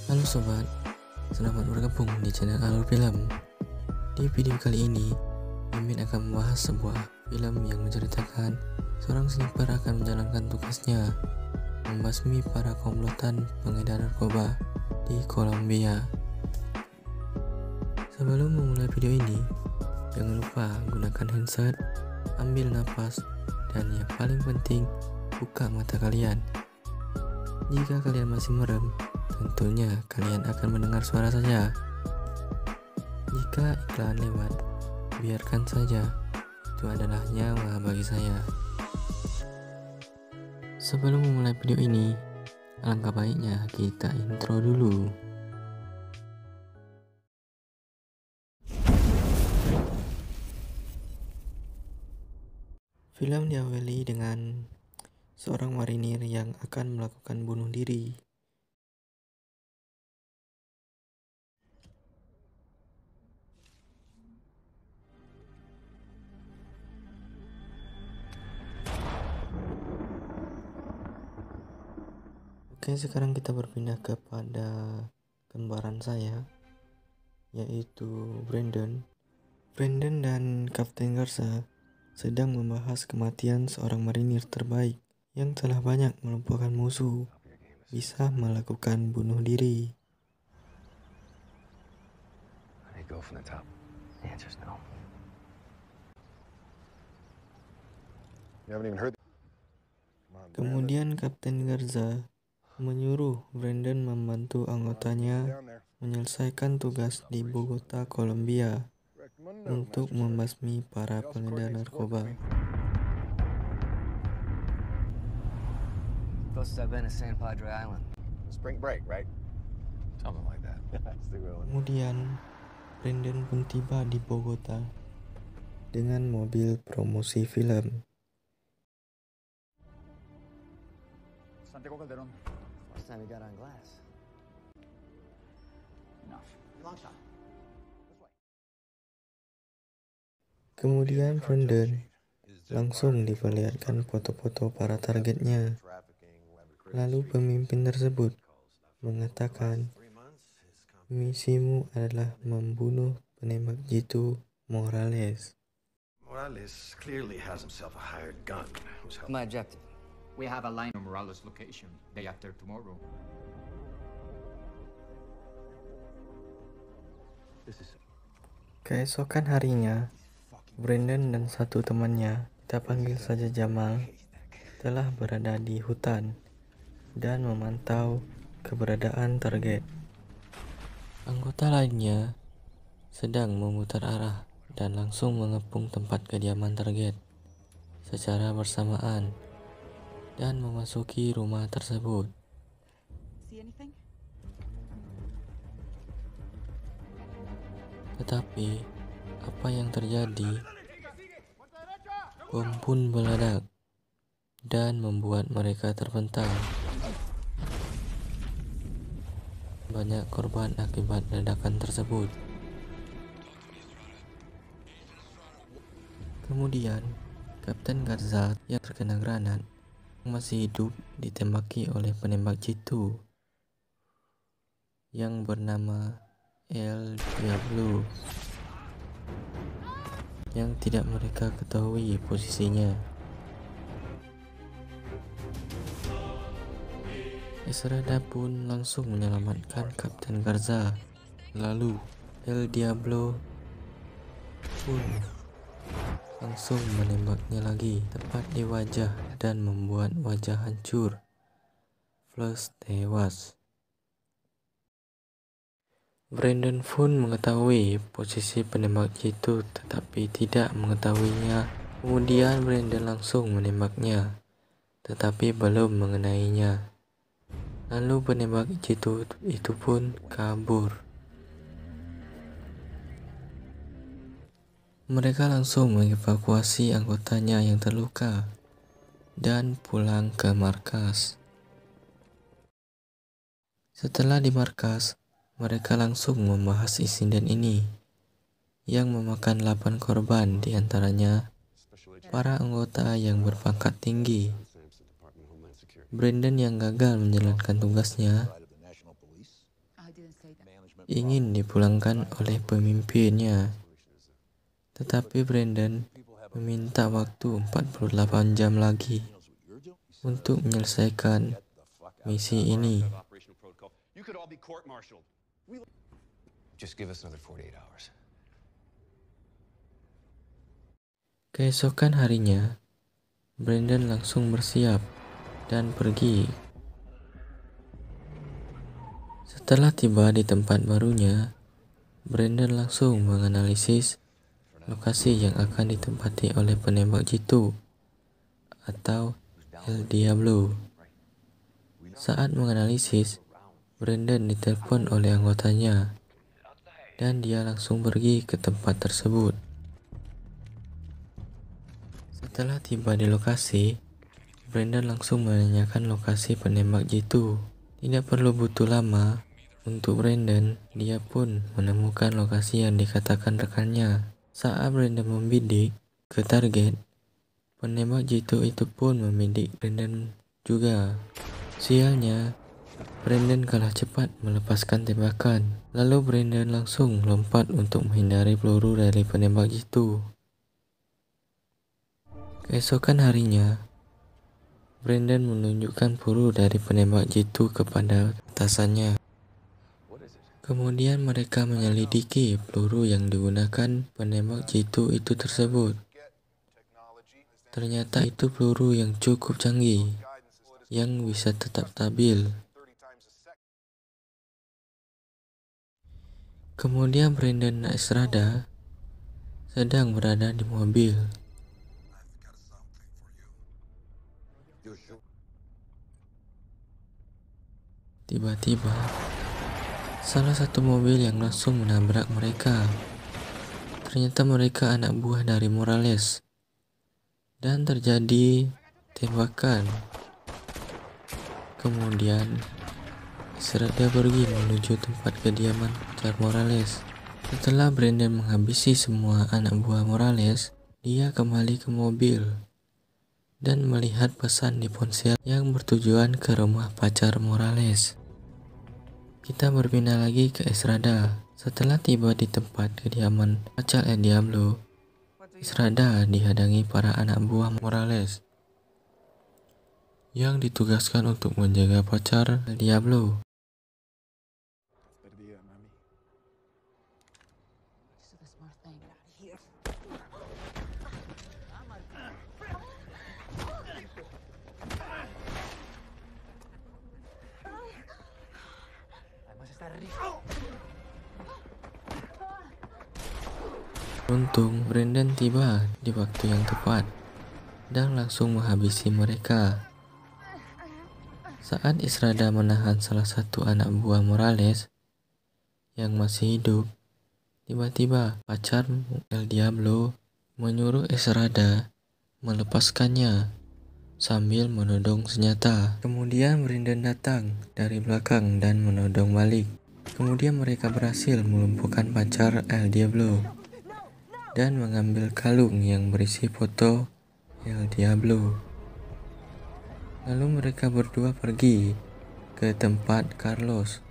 Halo sobat, selamat bergabung di channel Alur Film. Di video kali ini, Mimin akan membahas sebuah film yang menceritakan seorang sniper akan menjalankan tugasnya membasmi para komplotan pengedar narkoba di Kolombia. Sebelum memulai video ini, jangan lupa gunakan handset, ambil napas, dan yang paling penting, buka mata kalian. Jika kalian masih merem, tentunya kalian akan mendengar suara saja. Jika iklan lewat, biarkan saja. Itu adalah nyawa bagi saya. Sebelum memulai video ini, alangkah baiknya kita intro dulu. Film diawali dengan seorang marinir yang akan melakukan bunuh diri. Oke, sekarang kita berpindah kepada kembaran saya, yaitu Brandon. Brandon dan Kapten Garza sedang membahas kematian seorang marinir terbaik yang telah banyak melumpuhkan musuh, bisa melakukan bunuh diri. Kemudian Kapten Garza menyuruh Brandon membantu anggotanya menyelesaikan tugas di Bogota, Kolombia untuk membasmi para pengedar narkoba. Kemudian Brandon pun tiba di Bogota dengan mobil promosi film. Santiago Calderón. Last time he got on glass. Enough. Long shot. Kemudian Brandon langsung diperlihatkan foto-foto para targetnya. Lalu pemimpin tersebut mengatakan, misimu adalah membunuh penembak jitu Morales. Morales clearly has himself a hired gun who's helping. My objective. We have a line on Morales' location day after tomorrow. Keesokan harinya, Brandon dan satu temannya, kita panggil saja Jamal, telah berada di hutan dan memantau keberadaan target. Anggota lainnya sedang memutar arah dan langsung mengepung tempat kediaman target secara bersamaan dan memasuki rumah tersebut. Tetapi apa yang terjadi? Bom pun meledak dan membuat mereka terpental. Banyak korban akibat ledakan tersebut. Kemudian, Kapten Garza yang terkena granat masih hidup ditembaki oleh penembak jitu yang bernama El Diablo yang tidak mereka ketahui posisinya. Esrada pun langsung menyelamatkan Kapten Garza. Lalu El Diablo pun langsung menembaknya lagi tepat di wajah dan membuat wajah hancur. Plus tewas. Brandon pun mengetahui posisi penembak jitu tetapi tidak mengetahuinya. Kemudian Brandon langsung menembaknya tetapi belum mengenainya. Lalu penembak jitu itu pun kabur. Mereka langsung mengevakuasi anggotanya yang terluka dan pulang ke markas. Setelah di markas, mereka langsung membahas insiden ini yang memakan 8 korban, diantaranya para anggota yang berpangkat tinggi. Brandon yang gagal menjalankan tugasnya ingin dipulangkan oleh pemimpinnya. Tetapi Brandon meminta waktu 48 jam lagi untuk menyelesaikan misi ini. Just give us another 48 hours. Keesokan harinya, Brandon langsung bersiap dan pergi. Setelah tiba di tempat barunya, Brandon langsung menganalisis lokasi yang akan ditempati oleh penembak jitu atau El Diablo. Saat menganalisis, Brandon ditelepon oleh anggotanya dan dia langsung pergi ke tempat tersebut. Setelah tiba di lokasi, Brandon langsung menanyakan lokasi penembak jitu. Tidak perlu butuh lama untuk Brandon, dia pun menemukan lokasi yang dikatakan rekannya. Saat Brandon membidik ke target, penembak jitu itu pun membidik Brandon juga. Sialnya, Brandon kalah cepat melepaskan tembakan. Lalu Brandon langsung lompat untuk menghindari peluru dari penembak jitu. Keesokan harinya, Brandon menunjukkan peluru dari penembak jitu kepada atasannya. Kemudian mereka menyelidiki peluru yang digunakan penembak jitu itu tersebut. Ternyata itu peluru yang cukup canggih, yang bisa tetap stabil. Kemudian Brandon dan Estrada sedang berada di mobil. Tiba-tiba, salah satu mobil yang langsung menabrak mereka. Ternyata mereka anak buah dari Morales. Dan terjadi tembakan. Kemudian, Estrada pergi menuju tempat kediaman pacar Morales. Setelah Brandon menghabisi semua anak buah Morales, dia kembali ke mobil dan melihat pesan di ponsel yang bertujuan ke rumah pacar Morales. Kita berpindah lagi ke Estrada. Setelah tiba di tempat kediaman pacar El Diablo, Estrada dihadang para anak buah Morales yang ditugaskan untuk menjaga pacar El Diablo. Untung Brandon tiba di waktu yang tepat dan langsung menghabisi mereka. Saat Estrada menahan salah satu anak buah Morales yang masih hidup, tiba-tiba pacar El Diablo menyuruh Estrada melepaskannya sambil menodong senjata. Kemudian Brandon datang dari belakang dan menodong balik. Kemudian mereka berhasil melumpuhkan pacar El Diablo dan mengambil kalung yang berisi foto El Diablo. Lalu mereka berdua pergi ke tempat Carlos.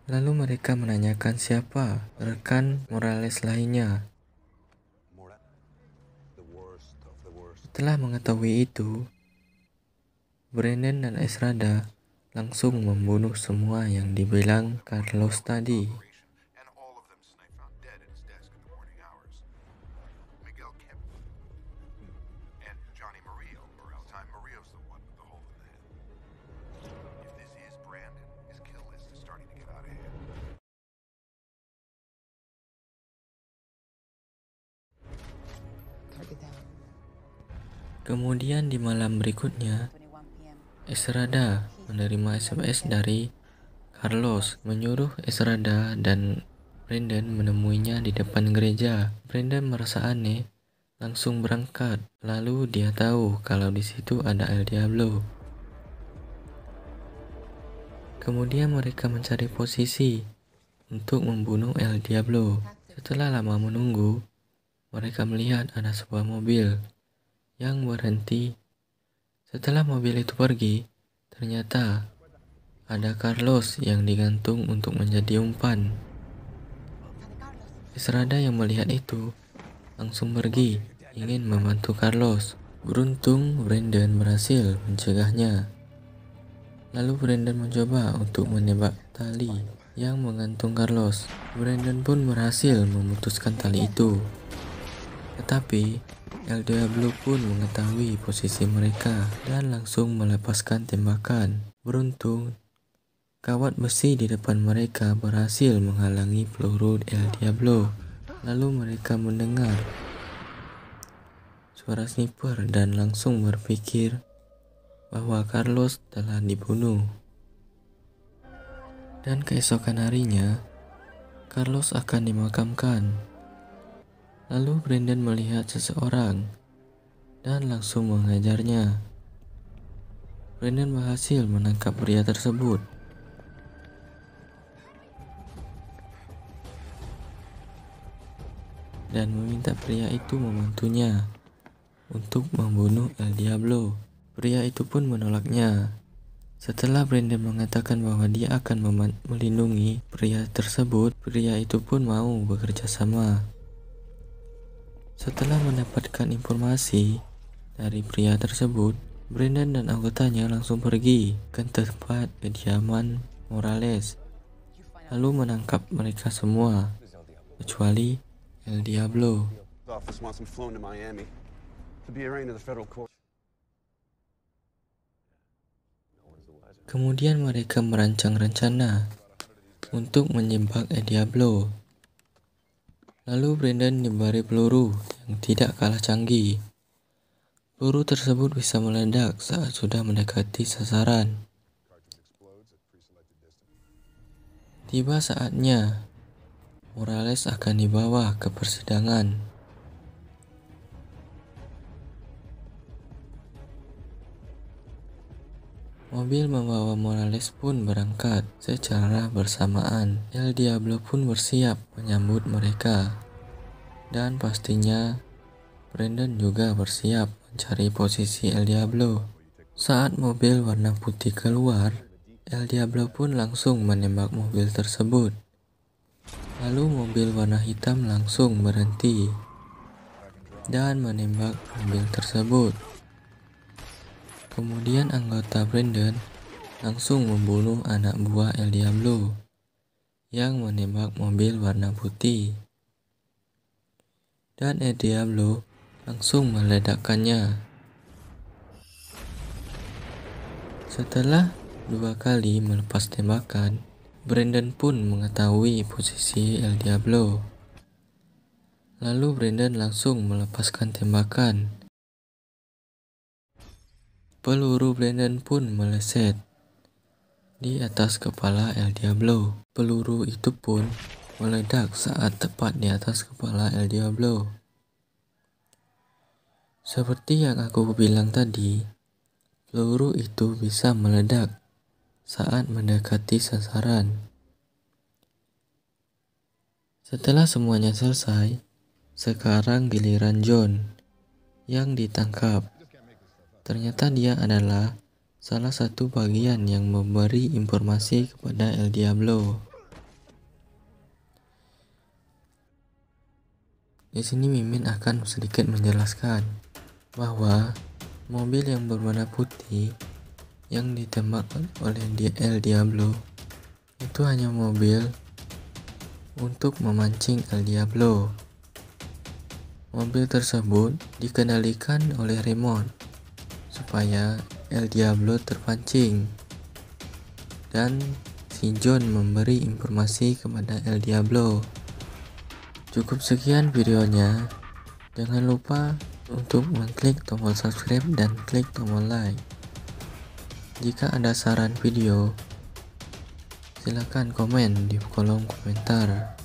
Lalu mereka menanyakan siapa rekan Morales lainnya. Setelah mengetahui itu, Brandon dan Estrada langsung membunuh semua yang dibilang Carlos tadi. Kemudian di malam berikutnya, Estrada menerima SMS dari Carlos menyuruh Estrada dan Brandon menemuinya di depan gereja. Brandon merasa aneh, langsung berangkat. Lalu dia tahu kalau di situ ada El Diablo. Kemudian mereka mencari posisi untuk membunuh El Diablo. Setelah lama menunggu, mereka melihat ada sebuah mobil yang berhenti. Setelah mobil itu pergi, ternyata ada Carlos yang digantung untuk menjadi umpan. Estrada yang melihat itu langsung pergi, ingin membantu Carlos. Beruntung Brandon berhasil mencegahnya. Lalu Brandon mencoba untuk menembak tali yang menggantung Carlos. Brandon pun berhasil memutuskan tali itu. Tetapi El Diablo pun mengetahui posisi mereka dan langsung melepaskan tembakan. Beruntung kawat besi di depan mereka berhasil menghalangi peluru El Diablo. Lalu mereka mendengar suara sniper dan langsung berpikir bahwa Carlos telah dibunuh. Dan keesokan harinya, Carlos akan dimakamkan. Lalu Brandon melihat seseorang dan langsung mengejarnya. Brandon berhasil menangkap pria tersebut. Dan meminta pria itu membantunya untuk membunuh El Diablo. Pria itu pun menolaknya. Setelah Brandon mengatakan bahwa dia akan melindungi pria tersebut, pria itu pun mau bekerja sama. Setelah mendapatkan informasi dari pria tersebut, Brandon dan anggotanya langsung pergi ke tempat kediaman Morales, lalu menangkap mereka semua, kecuali El Diablo. Kemudian mereka merancang rencana untuk menjebak El Diablo. Lalu Brandon diberi peluru yang tidak kalah canggih. Peluru tersebut bisa meledak saat sudah mendekati sasaran. Tiba saatnya Morales akan dibawa ke persidangan. Mobil membawa Morales pun berangkat secara bersamaan. El Diablo pun bersiap menyambut mereka. Dan pastinya Brandon juga bersiap mencari posisi El Diablo. Saat mobil warna putih keluar, El Diablo pun langsung menembak mobil tersebut. Lalu mobil warna hitam langsung berhenti dan menembak mobil tersebut. Kemudian anggota Brandon langsung membunuh anak buah El Diablo yang menembak mobil warna putih. Dan El Diablo langsung meledakkannya. Setelah 2 kali melepas tembakan, Brandon pun mengetahui posisi El Diablo. Lalu Brandon langsung melepaskan tembakan. Peluru Brandon pun meleset di atas kepala El Diablo. Peluru itu pun meledak saat tepat di atas kepala El Diablo. Seperti yang aku bilang tadi, peluru itu bisa meledak saat mendekati sasaran. Setelah semuanya selesai, sekarang giliran John yang ditangkap. Ternyata dia adalah salah satu bagian yang memberi informasi kepada El Diablo. Di sini Mimin akan sedikit menjelaskan bahwa mobil yang berwarna putih yang ditembak oleh El Diablo itu hanya mobil untuk memancing El Diablo. Mobil tersebut dikendalikan oleh remote supaya El Diablo terpancing, dan si John memberi informasi kepada El Diablo. Cukup sekian videonya. Jangan lupa untuk mengklik tombol subscribe dan klik tombol like. Jika ada saran video, silakan komen di kolom komentar.